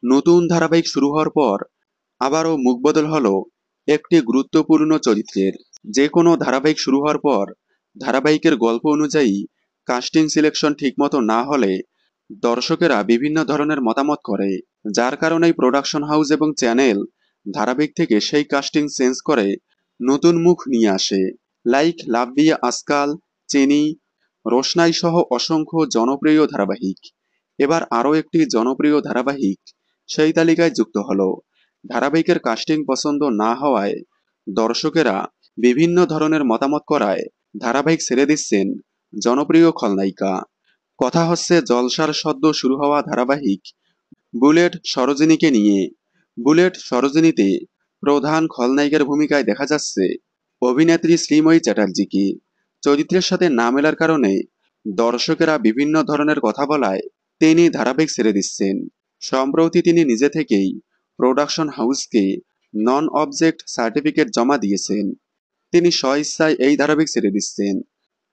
নতুন ধারাবাহিক শুরু হওয়ার পর আবারও মুখবদল হলো একটি গুরুত্বপূর্ণ চরিত্রের। যে কোনো ধারাবাহিক শুরু হওয়ার পর ধারাবাহিকের গল্প অনুযায়ী কাস্টিং সিলেকশন ঠিকমতো না হলে দর্শকেরা বিভিন্ন ধরনের মতামত করে, যার কারণেই প্রোডাকশন হাউস এবং চ্যানেল ধারাবাহিক থেকে সেই কাস্টিং চেঞ্জ করে নতুন মুখ নিয়ে আসে। লাইক লাভলি আজকাল, চেনি, রোশনাই সহ অসংখ্য জনপ্রিয় ধারাবাহিক। এবার আরও একটি জনপ্রিয় ধারাবাহিক সেই তালিকায় যুক্ত হলো। ধারাবাহিকের কাস্টিং পছন্দ না হওয়ায় দর্শকেরা বিভিন্ন ধরনের মতামত করায় ধারাবাহিক ছেড়ে দিচ্ছেন জনপ্রিয় খলনায়িকা। কথা হচ্ছে জলসার সদ্য শুরু হওয়া ধারাবাহিক বুলেট সরোজিনীকে নিয়ে। বুলেট সরোজিনীতে প্রধান খলনায়িকার ভূমিকায় দেখা যাচ্ছে অভিনেত্রী শ্রীময়ী চ্যাটার্জিকে। চরিত্রের সাথে না মেলার কারণে দর্শকেরা বিভিন্ন ধরনের কথা বলায় তিনি ধারাবাহিক ছেড়ে দিচ্ছেন। সম্প্রতি তিনি নিজে থেকেই প্রোডাকশন হাউসকে নন অবজেক্ট সার্টিফিকেট জমা দিয়েছেন। তিনি স্বইচ্ছায় এই ধারাবাহিক ছেড়ে দিচ্ছেন।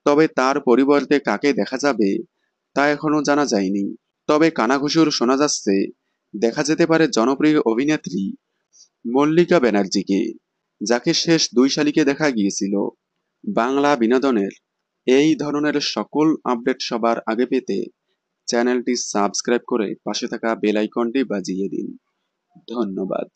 তবে তার পরিবর্তে কাকে দেখা যাবে তা এখনো জানা যায়নি। তবে কানাঘুষোর শোনা যাচ্ছে দেখা যেতে পারে জনপ্রিয় অভিনেত্রী মল্লিকা ব্যানার্জিকে, যাকে শেষ ২ শালিকে দেখা গিয়েছিল। বাংলা বিনোদনের এই ধরনের সকল আপডেট সবার আগে পেতে চ্যানেলটি সাবস্ক্রাইব করে পাশে থাকা বেল আইকনটি বাজিয়ে দিন। ধন্যবাদ।